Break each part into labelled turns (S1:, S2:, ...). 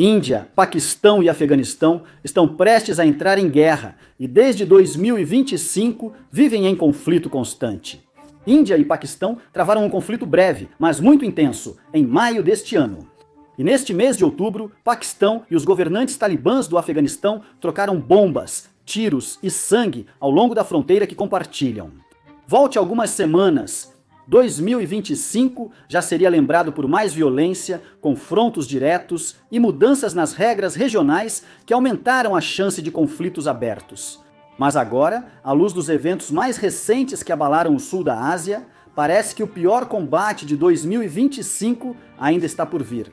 S1: Índia, Paquistão e Afeganistão estão prestes a entrar em guerra e desde 2025 vivem em conflito constante. Índia e Paquistão travaram um conflito breve, mas muito intenso, em maio deste ano. E neste mês de outubro, Paquistão e os governantes talibãs do Afeganistão trocaram bombas, tiros e sangue ao longo da fronteira que compartilham. Volte algumas semanas. 2025 já seria lembrado por mais violência, confrontos diretos e mudanças nas regras regionais que aumentaram a chance de conflitos abertos. Mas agora, à luz dos eventos mais recentes que abalaram o sul da Ásia, parece que o pior combate de 2025 ainda está por vir.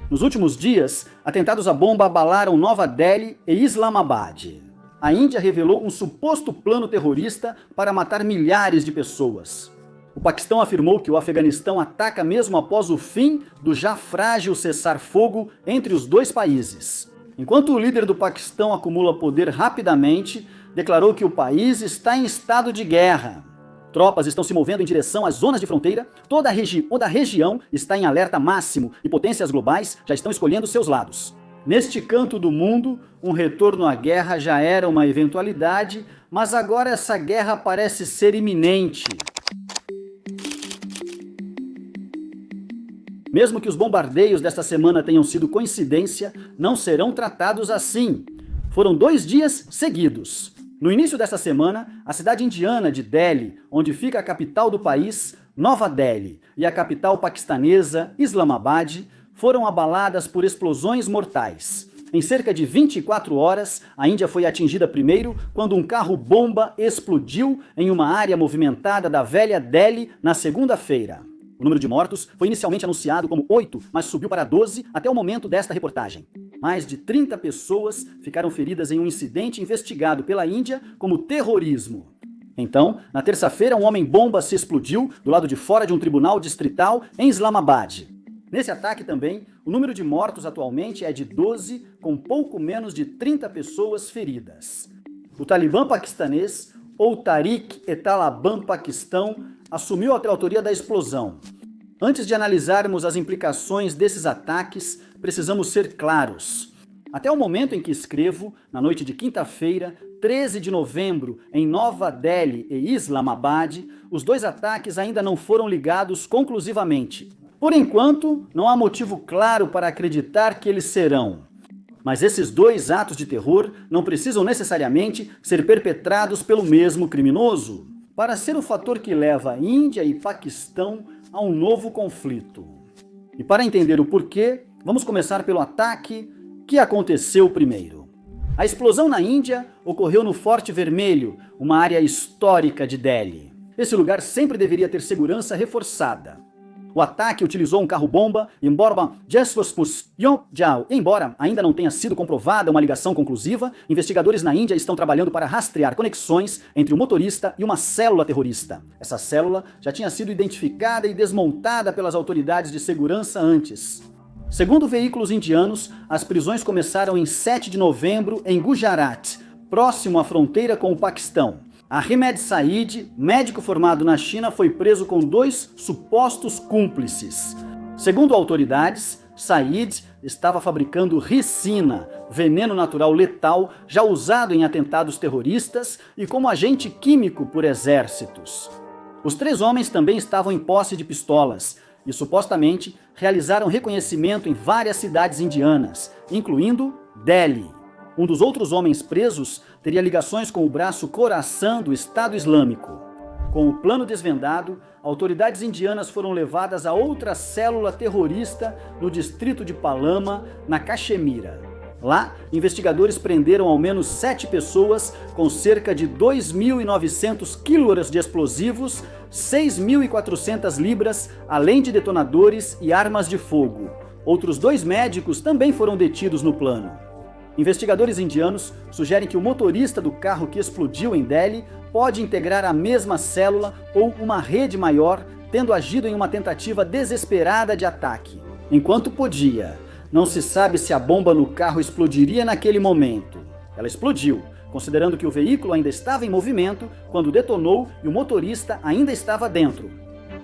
S1: Nos últimos dias, atentados à bomba abalaram Nova Delhi e Islamabad. A Índia revelou um suposto plano terrorista para matar milhares de pessoas. O Paquistão afirmou que o Afeganistão ataca mesmo após o fim do já frágil cessar-fogo entre os dois países. Enquanto o líder do Paquistão acumula poder rapidamente, declarou que o país está em estado de guerra. Tropas estão se movendo em direção às zonas de fronteira, toda a região está em alerta máximo e potências globais já estão escolhendo seus lados. Neste canto do mundo, um retorno à guerra já era uma eventualidade, mas agora essa guerra parece ser iminente. Mesmo que os bombardeios desta semana tenham sido coincidência, não serão tratados assim. Foram 2 dias seguidos. No início desta semana, a cidade indiana de Delhi, onde fica a capital do país, Nova Delhi, e a capital paquistanesa, Islamabad, foram abaladas por explosões mortais. Em cerca de 24 horas, a Índia foi atingida primeiro quando um carro-bomba explodiu em uma área movimentada da velha Delhi na segunda-feira. O número de mortos foi inicialmente anunciado como 8, mas subiu para 12 até o momento desta reportagem. Mais de 30 pessoas ficaram feridas em um incidente investigado pela Índia como terrorismo. Então, na terça-feira, um homem-bomba se explodiu do lado de fora de um tribunal distrital em Islamabad. Nesse ataque também, o número de mortos atualmente é de 12, com pouco menos de 30 pessoas feridas. O Talibã paquistanês, ou Tehrik-e-Taliban Paquistão, assumiu a autoria da explosão. Antes de analisarmos as implicações desses ataques, precisamos ser claros. Até o momento em que escrevo, na noite de quinta-feira, 13 de novembro, em Nova Delhi e Islamabad, os 2 ataques ainda não foram ligados conclusivamente. Por enquanto, não há motivo claro para acreditar que eles serão. Mas esses 2 atos de terror não precisam necessariamente ser perpetrados pelo mesmo criminoso para ser o fator que leva a Índia e Paquistão a um novo conflito. E para entender o porquê, vamos começar pelo ataque que aconteceu primeiro. A explosão na Índia ocorreu no Forte Vermelho, uma área histórica de Delhi. Esse lugar sempre deveria ter segurança reforçada. O ataque utilizou um carro-bomba, embora ainda não tenha sido comprovada uma ligação conclusiva, investigadores na Índia estão trabalhando para rastrear conexões entre o motorista e uma célula terrorista. Essa célula já tinha sido identificada e desmontada pelas autoridades de segurança antes. Segundo veículos indianos, as prisões começaram em 7 de novembro em Gujarat, próximo à fronteira com o Paquistão. Ahmed Said, médico formado na China, foi preso com 2 supostos cúmplices. Segundo autoridades, Said estava fabricando ricina, veneno natural letal já usado em atentados terroristas e como agente químico por exércitos. Os 3 homens também estavam em posse de pistolas e supostamente realizaram reconhecimento em várias cidades indianas, incluindo Delhi. Um dos outros homens presos teria ligações com o braço Khorasan do Estado Islâmico. Com o plano desvendado, autoridades indianas foram levadas a outra célula terrorista no distrito de Palama, na Caxemira. Lá, investigadores prenderam ao menos 7 pessoas com cerca de 2.900 quilos de explosivos, 6.400 libras, além de detonadores e armas de fogo. Outros 2 médicos também foram detidos no plano. Investigadores indianos sugerem que o motorista do carro que explodiu em Delhi pode integrar a mesma célula ou uma rede maior, tendo agido em uma tentativa desesperada de ataque. Enquanto podia, não se sabe se a bomba no carro explodiria naquele momento. Ela explodiu, considerando que o veículo ainda estava em movimento quando detonou e o motorista ainda estava dentro.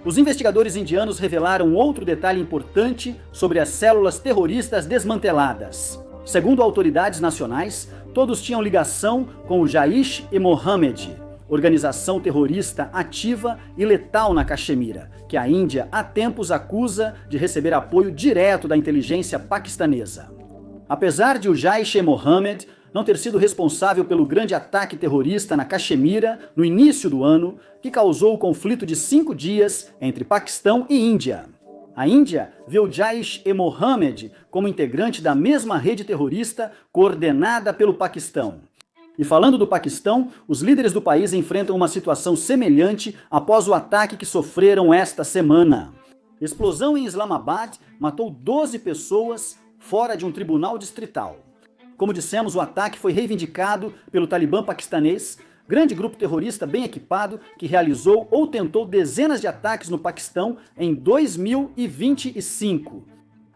S1: Os investigadores indianos revelaram outro detalhe importante sobre as células terroristas desmanteladas. Segundo autoridades nacionais, todos tinham ligação com o Jaish-e-Mohammed, organização terrorista ativa e letal na Caxemira, que a Índia há tempos acusa de receber apoio direto da inteligência paquistanesa. Apesar de o Jaish-e-Mohammed não ter sido responsável pelo grande ataque terrorista na Caxemira no início do ano, que causou o conflito de 5 dias entre Paquistão e Índia. A Índia vê o Jaish-e-Mohammed como integrante da mesma rede terrorista coordenada pelo Paquistão. E falando do Paquistão, os líderes do país enfrentam uma situação semelhante após o ataque que sofreram esta semana. Explosão em Islamabad matou 12 pessoas fora de um tribunal distrital. Como dissemos, o ataque foi reivindicado pelo Talibã paquistanês, grande grupo terrorista bem equipado que realizou ou tentou dezenas de ataques no Paquistão em 2025.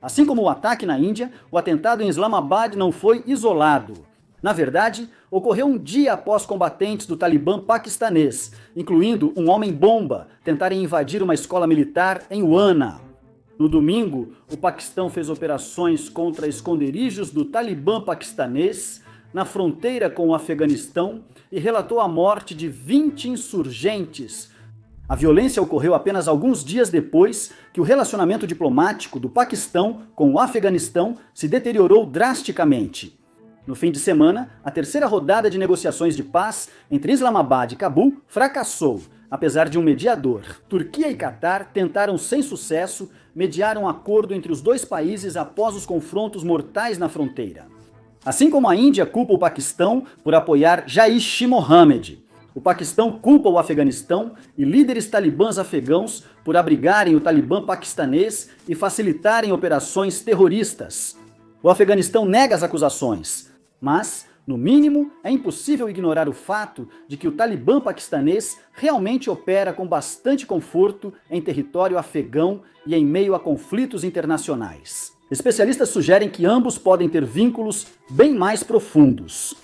S1: Assim como o ataque na Índia, o atentado em Islamabad não foi isolado. Na verdade, ocorreu um dia após combatentes do Talibã paquistanês, incluindo um homem-bomba, tentarem invadir uma escola militar em Wana. No domingo, o Paquistão fez operações contra esconderijos do Talibã paquistanês na fronteira com o Afeganistão e relatou a morte de 20 insurgentes. A violência ocorreu apenas alguns dias depois que o relacionamento diplomático do Paquistão com o Afeganistão se deteriorou drasticamente. No fim de semana, a terceira rodada de negociações de paz entre Islamabad e Cabul fracassou, apesar de um mediador. Turquia e Catar tentaram sem sucesso mediar um acordo entre os dois países após os confrontos mortais na fronteira. Assim como a Índia culpa o Paquistão por apoiar Jaish-e-Mohammed, o Paquistão culpa o Afeganistão e líderes talibãs afegãos por abrigarem o Talibã paquistanês e facilitarem operações terroristas. O Afeganistão nega as acusações, mas, no mínimo, é impossível ignorar o fato de que o Talibã paquistanês realmente opera com bastante conforto em território afegão e em meio a conflitos internacionais. Especialistas sugerem que ambos podem ter vínculos bem mais profundos.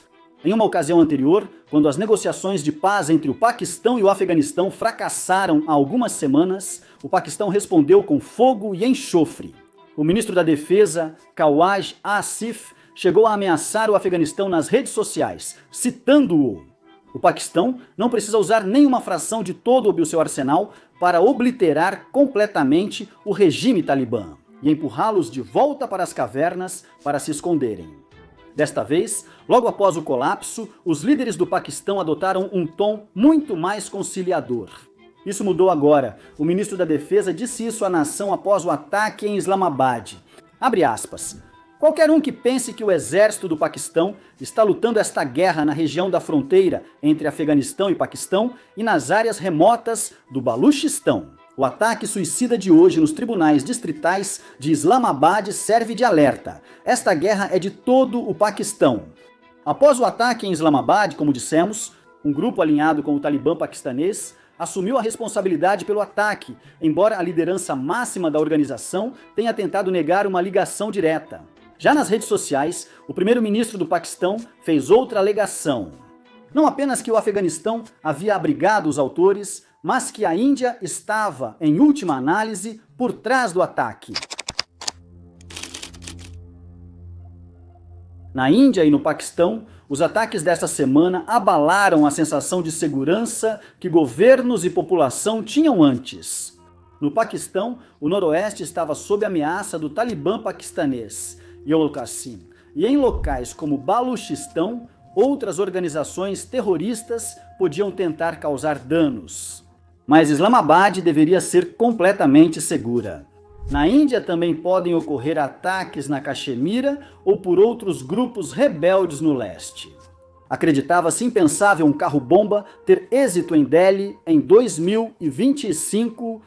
S1: Em uma ocasião anterior, quando as negociações de paz entre o Paquistão e o Afeganistão fracassaram há algumas semanas, o Paquistão respondeu com fogo e enxofre. O ministro da Defesa, Khawaj Asif, chegou a ameaçar o Afeganistão nas redes sociais, citando-o. O Paquistão não precisa usar nenhuma fração de todo o seu arsenal para obliterar completamente o regime talibã e empurrá-los de volta para as cavernas para se esconderem. Desta vez, logo após o colapso, os líderes do Paquistão adotaram um tom muito mais conciliador. Isso mudou agora. O ministro da Defesa disse isso à nação após o ataque em Islamabad. Abre aspas. Qualquer um que pense que o exército do Paquistão está lutando esta guerra na região da fronteira entre Afeganistão e Paquistão e nas áreas remotas do Baluchistão. O ataque suicida de hoje nos tribunais distritais de Islamabad serve de alerta. Esta guerra é de todo o Paquistão. Após o ataque em Islamabad, como dissemos, um grupo alinhado com o Talibã paquistanês assumiu a responsabilidade pelo ataque, embora a liderança máxima da organização tenha tentado negar uma ligação direta. Já nas redes sociais, o primeiro-ministro do Paquistão fez outra alegação. Não apenas que o Afeganistão havia abrigado os autores, mas que a Índia estava, em última análise, por trás do ataque. Na Índia e no Paquistão, os ataques desta semana abalaram a sensação de segurança que governos e população tinham antes. No Paquistão, o noroeste estava sob ameaça do Talibã paquistanês, Qasim, e em locais como Baluchistão, outras organizações terroristas podiam tentar causar danos. Mas Islamabad deveria ser completamente segura. Na Índia também podem ocorrer ataques na Caxemira ou por outros grupos rebeldes no leste. Acreditava-se impensável um carro-bomba ter êxito em Delhi em 2025.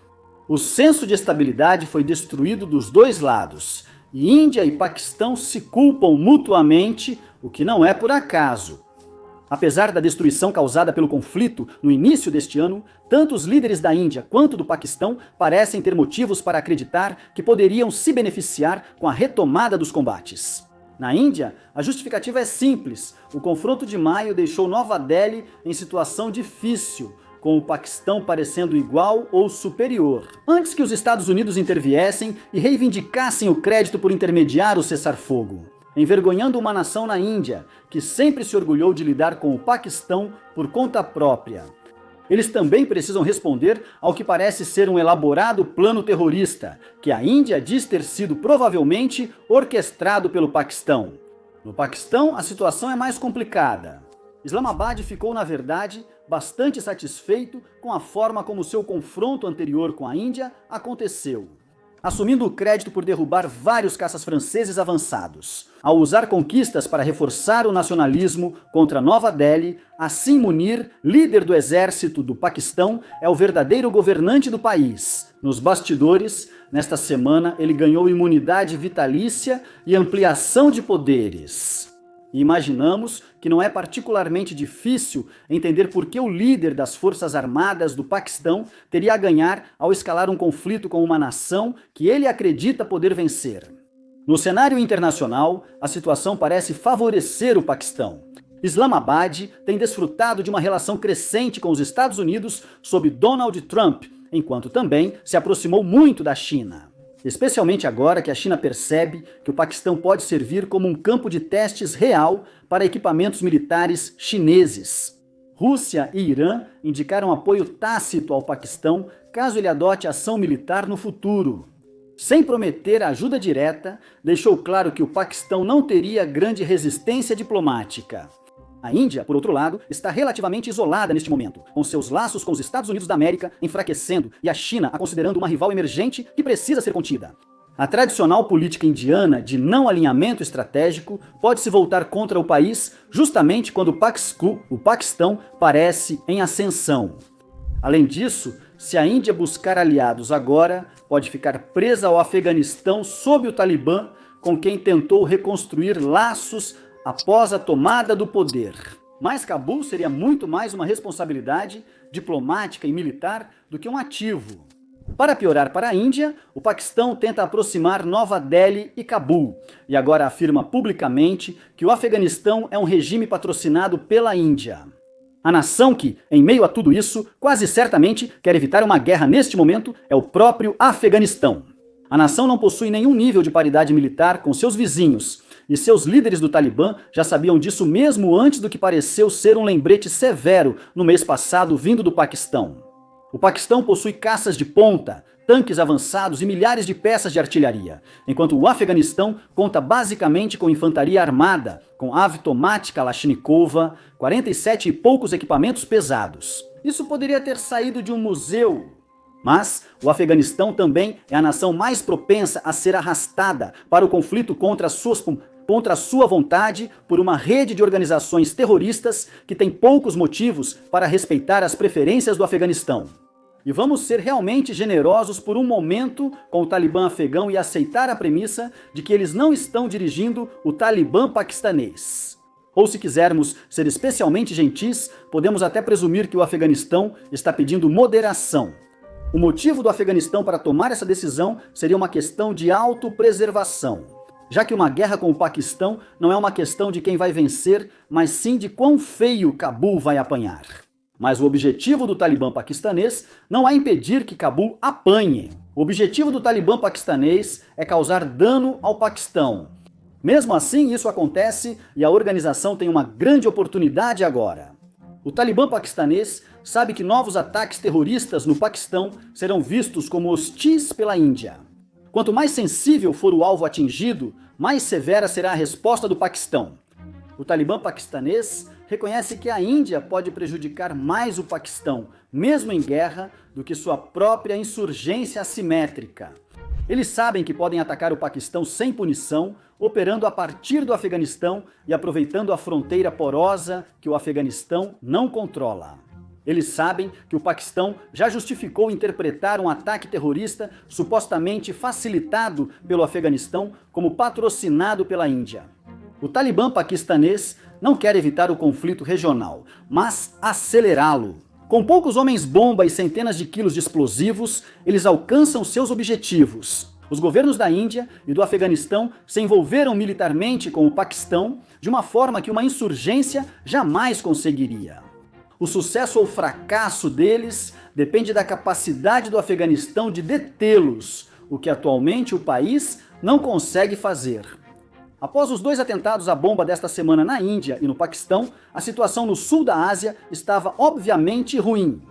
S1: O senso de estabilidade foi destruído dos dois lados, e Índia e Paquistão se culpam mutuamente, o que não é por acaso. Apesar da destruição causada pelo conflito no início deste ano, tanto os líderes da Índia quanto do Paquistão parecem ter motivos para acreditar que poderiam se beneficiar com a retomada dos combates. Na Índia, a justificativa é simples. O confronto de maio deixou Nova Delhi em situação difícil, com o Paquistão parecendo igual ou superior, antes que os Estados Unidos interviessem e reivindicassem o crédito por intermediar o cessar-fogo, envergonhando uma nação na Índia, que sempre se orgulhou de lidar com o Paquistão por conta própria. Eles também precisam responder ao que parece ser um elaborado plano terrorista, que a Índia diz ter sido provavelmente orquestrado pelo Paquistão. No Paquistão, a situação é mais complicada. Islamabad ficou, na verdade, bastante satisfeito com a forma como seu confronto anterior com a Índia aconteceu, assumindo o crédito por derrubar vários caças franceses avançados. Ao usar conquistas para reforçar o nacionalismo contra Nova Delhi, Asim Munir, líder do exército do Paquistão, é o verdadeiro governante do país. Nos bastidores, nesta semana, ele ganhou imunidade vitalícia e ampliação de poderes. E imaginamos que não é particularmente difícil entender por que o líder das Forças Armadas do Paquistão teria a ganhar ao escalar um conflito com uma nação que ele acredita poder vencer. No cenário internacional, a situação parece favorecer o Paquistão. Islamabad tem desfrutado de uma relação crescente com os Estados Unidos sob Donald Trump, enquanto também se aproximou muito da China. Especialmente agora que a China percebe que o Paquistão pode servir como um campo de testes real para equipamentos militares chineses. Rússia e Irã indicaram apoio tácito ao Paquistão caso ele adote ação militar no futuro. Sem prometer ajuda direta, deixou claro que o Paquistão não teria grande resistência diplomática. A Índia, por outro lado, está relativamente isolada neste momento, com seus laços com os Estados Unidos da América enfraquecendo e a China a considerando uma rival emergente que precisa ser contida. A tradicional política indiana de não alinhamento estratégico pode se voltar contra o país justamente quando o Paquistão parece em ascensão. Além disso, se a Índia buscar aliados agora, pode ficar presa ao Afeganistão sob o Talibã, com quem tentou reconstruir laços após a tomada do poder. Mas Cabul seria muito mais uma responsabilidade diplomática e militar do que um ativo. Para piorar para a Índia, o Paquistão tenta aproximar Nova Delhi e Cabul, e agora afirma publicamente que o Afeganistão é um regime patrocinado pela Índia. A nação que, em meio a tudo isso, quase certamente quer evitar uma guerra neste momento é o próprio Afeganistão. A nação não possui nenhum nível de paridade militar com seus vizinhos, e seus líderes do Talibã já sabiam disso mesmo antes do que pareceu ser um lembrete severo no mês passado vindo do Paquistão. O Paquistão possui caças de ponta, tanques avançados e milhares de peças de artilharia, enquanto o Afeganistão conta basicamente com infantaria armada, com ave automática Kalashnikova, 47 e poucos equipamentos pesados. Isso poderia ter saído de um museu. Mas o Afeganistão também é a nação mais propensa a ser arrastada para o conflito contra a sua vontade por uma rede de organizações terroristas que tem poucos motivos para respeitar as preferências do Afeganistão. E vamos ser realmente generosos por um momento com o Talibã afegão e aceitar a premissa de que eles não estão dirigindo o Talibã paquistanês. Ou se quisermos ser especialmente gentis, podemos até presumir que o Afeganistão está pedindo moderação. O motivo do Afeganistão para tomar essa decisão seria uma questão de autopreservação, já que uma guerra com o Paquistão não é uma questão de quem vai vencer, mas sim de quão feio Cabul vai apanhar. Mas o objetivo do Talibã paquistanês não é impedir que Cabul apanhe. O objetivo do Talibã paquistanês é causar dano ao Paquistão. Mesmo assim, isso acontece e a organização tem uma grande oportunidade agora. O Talibã paquistanês sabe que novos ataques terroristas no Paquistão serão vistos como hostis pela Índia. Quanto mais sensível for o alvo atingido, mais severa será a resposta do Paquistão. O Talibã paquistanês reconhece que a Índia pode prejudicar mais o Paquistão, mesmo em guerra, do que sua própria insurgência assimétrica. Eles sabem que podem atacar o Paquistão sem punição, operando a partir do Afeganistão e aproveitando a fronteira porosa que o Afeganistão não controla. Eles sabem que o Paquistão já justificou interpretar um ataque terrorista supostamente facilitado pelo Afeganistão como patrocinado pela Índia. O Talibã paquistanês não quer evitar o conflito regional, mas acelerá-lo. Com poucos homens-bomba e centenas de quilos de explosivos, eles alcançam seus objetivos. Os governos da Índia e do Afeganistão se envolveram militarmente com o Paquistão de uma forma que uma insurgência jamais conseguiria. O sucesso ou fracasso deles depende da capacidade do Afeganistão de detê-los, o que atualmente o país não consegue fazer. Após os 2 atentados à bomba desta semana na Índia e no Paquistão, a situação no sul da Ásia estava obviamente ruim.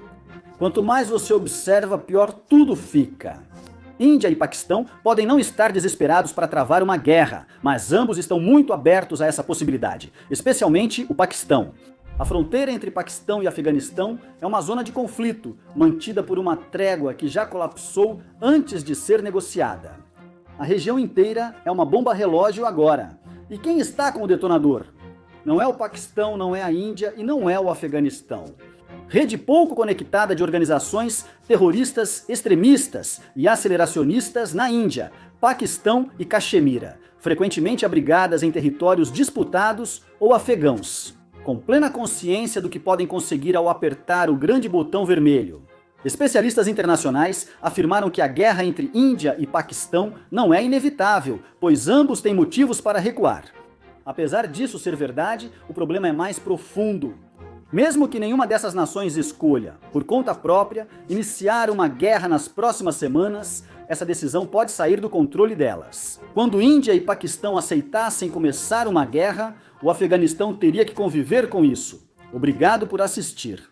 S1: Quanto mais você observa, pior tudo fica. Índia e Paquistão podem não estar desesperados para travar uma guerra, mas ambos estão muito abertos a essa possibilidade, especialmente o Paquistão. A fronteira entre Paquistão e Afeganistão é uma zona de conflito, mantida por uma trégua que já colapsou antes de ser negociada. A região inteira é uma bomba relógio agora. E quem está com o detonador? Não é o Paquistão, não é a Índia e não é o Afeganistão. Rede pouco conectada de organizações terroristas extremistas e aceleracionistas na Índia, Paquistão e Caxemira, frequentemente abrigadas em territórios disputados ou afegãos, com plena consciência do que podem conseguir ao apertar o grande botão vermelho. Especialistas internacionais afirmaram que a guerra entre Índia e Paquistão não é inevitável, pois ambos têm motivos para recuar. Apesar disso ser verdade, o problema é mais profundo. Mesmo que nenhuma dessas nações escolha, por conta própria, iniciar uma guerra nas próximas semanas, essa decisão pode sair do controle delas. Quando Índia e Paquistão aceitassem começar uma guerra, o Afeganistão teria que conviver com isso. Obrigado por assistir.